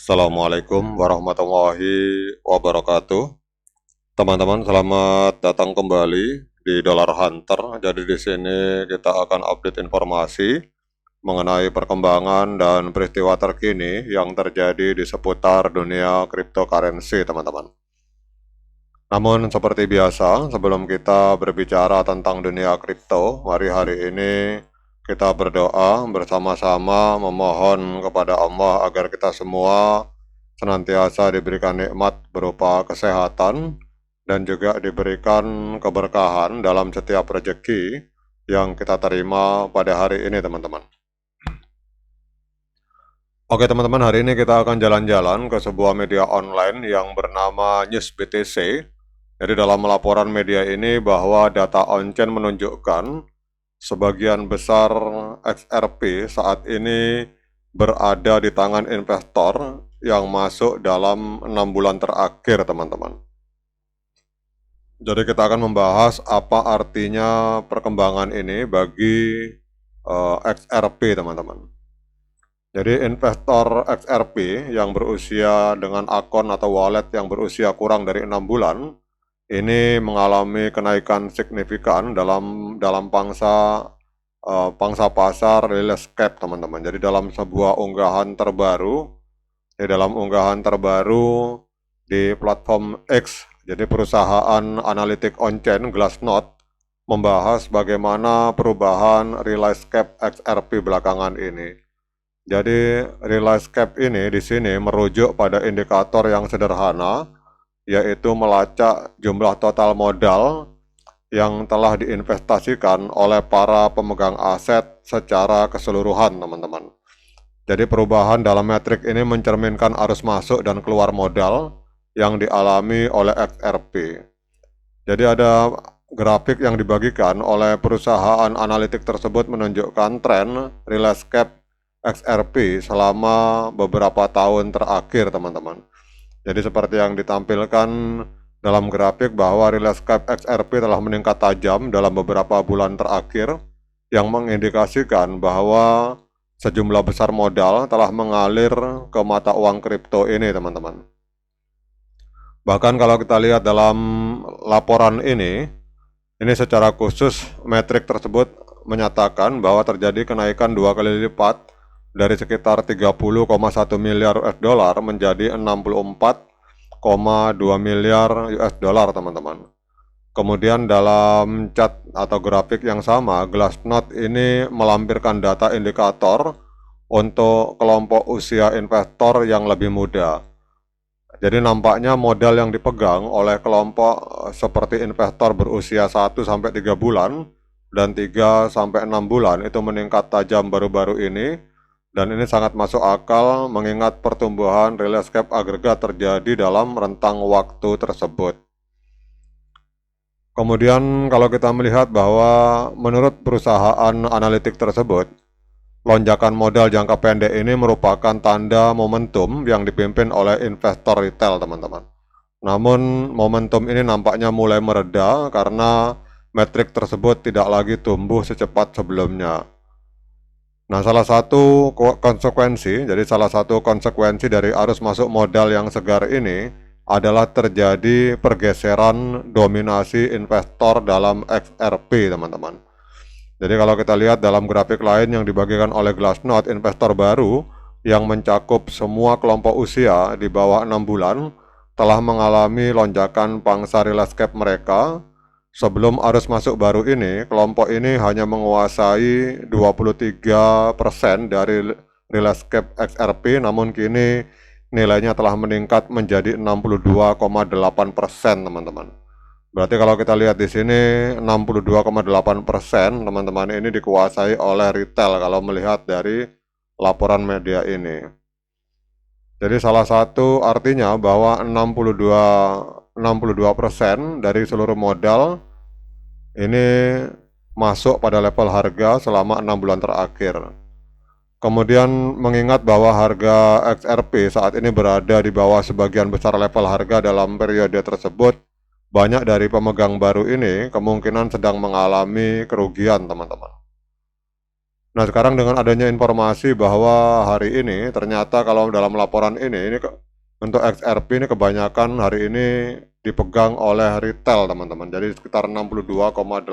Assalamualaikum warahmatullahi wabarakatuh. Teman-teman, selamat datang kembali di Dollar Hunter. Jadi di sini kita akan update informasi mengenai perkembangan dan peristiwa terkini yang terjadi di seputar dunia cryptocurrency, teman-teman. Namun seperti biasa, sebelum kita berbicara tentang dunia kripto, mari hari ini kita berdoa bersama-sama memohon kepada Allah agar kita semua senantiasa diberikan nikmat berupa kesehatan dan juga diberikan keberkahan dalam setiap rezeki yang kita terima pada hari ini, teman-teman. Oke teman-teman, hari ini kita akan jalan-jalan ke sebuah media online yang bernama News BTC. Jadi dalam laporan media ini bahwa data on-chain menunjukkan sebagian besar XRP saat ini berada di tangan investor yang masuk dalam 6 bulan terakhir, teman-teman. Jadi kita akan membahas apa artinya perkembangan ini bagi XRP, teman-teman. Jadi investor XRP yang berusia dengan akun atau wallet yang berusia kurang dari 6 bulan ini mengalami kenaikan signifikan dalam pangsa pasar Release Cap, teman-teman. Jadi dalam sebuah unggahan terbaru di platform X, jadi perusahaan analitik on-chain Glassnode membahas bagaimana perubahan Release Cap XRP belakangan ini. Jadi Release Cap ini di sini merujuk pada indikator yang sederhana, yaitu melacak jumlah total modal yang telah diinvestasikan oleh para pemegang aset secara keseluruhan, teman-teman. Jadi perubahan dalam metrik ini mencerminkan arus masuk dan keluar modal yang dialami oleh XRP. Jadi ada grafik yang dibagikan oleh perusahaan analitik tersebut menunjukkan tren Release Cap XRP selama beberapa tahun terakhir, teman-teman. Jadi seperti yang ditampilkan dalam grafik bahwa Release Cap XRP telah meningkat tajam dalam beberapa bulan terakhir yang mengindikasikan bahwa sejumlah besar modal telah mengalir ke mata uang kripto ini, teman-teman. Bahkan kalau kita lihat dalam laporan ini secara khusus metrik tersebut menyatakan bahwa terjadi kenaikan 2 kali lipat dari sekitar 30,1 miliar US dollar menjadi 64,2 miliar US dollar, teman-teman. Kemudian dalam chart atau grafik yang sama, Glassnode ini melampirkan data indikator untuk kelompok usia investor yang lebih muda. Jadi nampaknya modal yang dipegang oleh kelompok seperti investor berusia 1-3 bulan dan 3-6 bulan itu meningkat tajam baru-baru ini. Dan ini sangat masuk akal mengingat pertumbuhan Release Cap agregat terjadi dalam rentang waktu tersebut. Kemudian kalau kita melihat bahwa menurut perusahaan analitik tersebut, lonjakan modal jangka pendek ini merupakan tanda momentum yang dipimpin oleh investor retail, teman-teman. Namun momentum ini nampaknya mulai mereda karena metrik tersebut tidak lagi tumbuh secepat sebelumnya. Nah, salah satu konsekuensi dari arus masuk modal yang segar ini adalah terjadi pergeseran dominasi investor dalam XRP, teman-teman. Jadi kalau kita lihat dalam grafik lain yang dibagikan oleh Glassnode, investor baru yang mencakup semua kelompok usia di bawah 6 bulan telah mengalami lonjakan pangsa Release Cap mereka. Sebelum arus masuk baru ini, kelompok ini hanya menguasai 23% dari Release Cap XRP, namun kini nilainya telah meningkat menjadi 62,8%, teman-teman. Berarti kalau kita lihat di sini 62,8%, teman-teman, ini dikuasai oleh retail kalau melihat dari laporan media ini. Jadi salah satu artinya bahwa 62% dari seluruh modal ini masuk pada level harga selama 6 bulan terakhir. Kemudian mengingat bahwa harga XRP saat ini berada di bawah sebagian besar level harga dalam periode tersebut, banyak dari pemegang baru ini kemungkinan sedang mengalami kerugian, teman-teman. Nah, sekarang dengan adanya informasi bahwa hari ini ternyata kalau dalam laporan ini untuk XRP ini kebanyakan hari ini dipegang oleh retail, teman-teman. Jadi sekitar 62,8%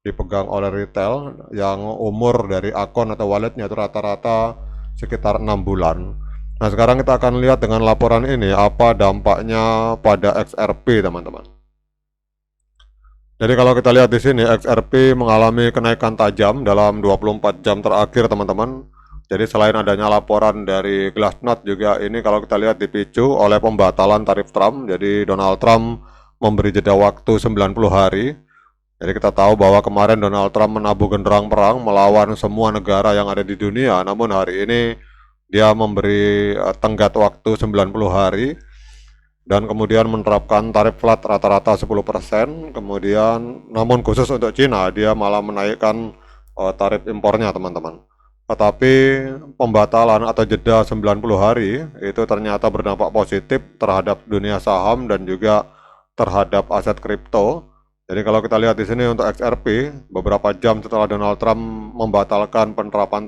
dipegang oleh retail yang umur dari akun atau walletnya itu rata-rata sekitar 6 bulan. Nah, sekarang kita akan lihat dengan laporan ini apa dampaknya pada XRP, teman-teman. Jadi kalau kita lihat di sini, XRP mengalami kenaikan tajam dalam 24 jam terakhir, teman-teman. Jadi selain adanya laporan dari Glassnode juga ini kalau kita lihat dipicu oleh pembatalan tarif Trump. Jadi Donald Trump memberi jeda waktu 90 hari. Jadi kita tahu bahwa kemarin Donald Trump menabuh genderang perang melawan semua negara yang ada di dunia. Namun hari ini dia memberi tenggat waktu 90 hari. Dan kemudian menerapkan tarif flat rata-rata 10%, kemudian namun khusus untuk Cina dia malah menaikkan tarif impornya, teman-teman. Tetapi pembatalan atau jeda 90 hari itu ternyata berdampak positif terhadap dunia saham dan juga terhadap aset kripto. Jadi kalau kita lihat di sini untuk XRP, beberapa jam setelah Donald Trump membatalkan penerapan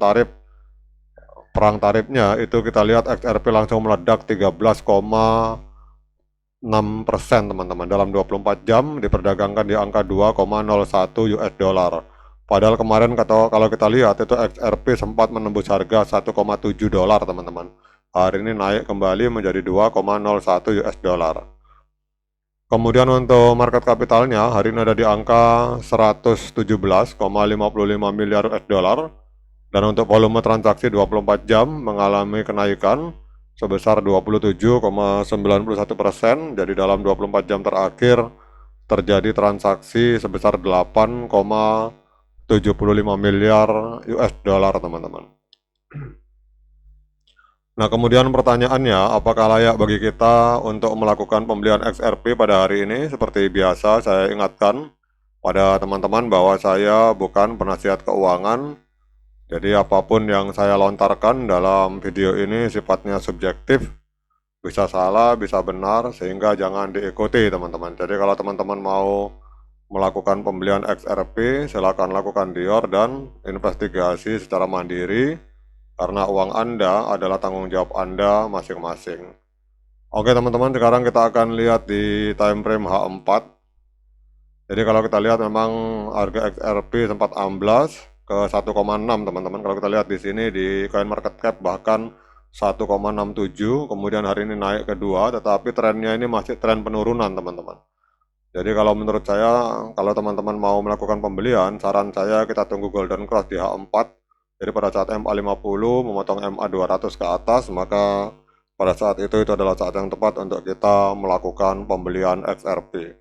perang tarifnya, itu kita lihat XRP langsung meledak 13,6%, teman-teman. Dalam 24 jam diperdagangkan di angka 2,01 US dollar. Padahal kemarin kalau kita lihat itu XRP sempat menembus harga 1,7 dolar, teman-teman. Hari ini naik kembali menjadi 2,01 US dollar. Kemudian untuk market kapitalnya hari ini ada di angka 117,55 miliar US dollar. Dan untuk volume transaksi 24 jam mengalami kenaikan sebesar 27,91%. Jadi dalam 24 jam terakhir terjadi transaksi sebesar 8,75 miliar US dollar, teman-teman. Nah, kemudian pertanyaannya, apakah layak bagi kita untuk melakukan pembelian XRP pada hari ini? Seperti biasa, saya ingatkan pada teman-teman bahwa saya bukan penasihat keuangan. Jadi apapun yang saya lontarkan dalam video ini sifatnya subjektif, bisa salah, bisa benar, sehingga jangan diikuti, teman-teman. Jadi kalau teman-teman mau melakukan pembelian XRP, silakan lakukan dior dan investigasi secara mandiri, karena uang Anda adalah tanggung jawab Anda masing-masing. Oke, teman-teman, sekarang kita akan lihat di time frame H4. Jadi kalau kita lihat memang harga XRP sempat amblas ke 1,6, teman-teman. Kalau kita lihat di sini di CoinMarketCap bahkan 1,67, kemudian hari ini naik ke 2, tetapi trennya ini masih tren penurunan, teman-teman. Jadi kalau menurut saya, kalau teman-teman mau melakukan pembelian, saran saya kita tunggu golden cross di H4. Jadi pada saat MA50 memotong MA200 ke atas, maka pada saat itu adalah saat yang tepat untuk kita melakukan pembelian XRP.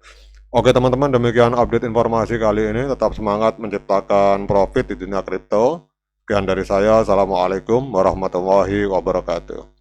Oke, teman-teman, demikian update informasi kali ini. Tetap semangat menciptakan profit di dunia kripto. Sekian dari saya. Assalamualaikum warahmatullahi wabarakatuh.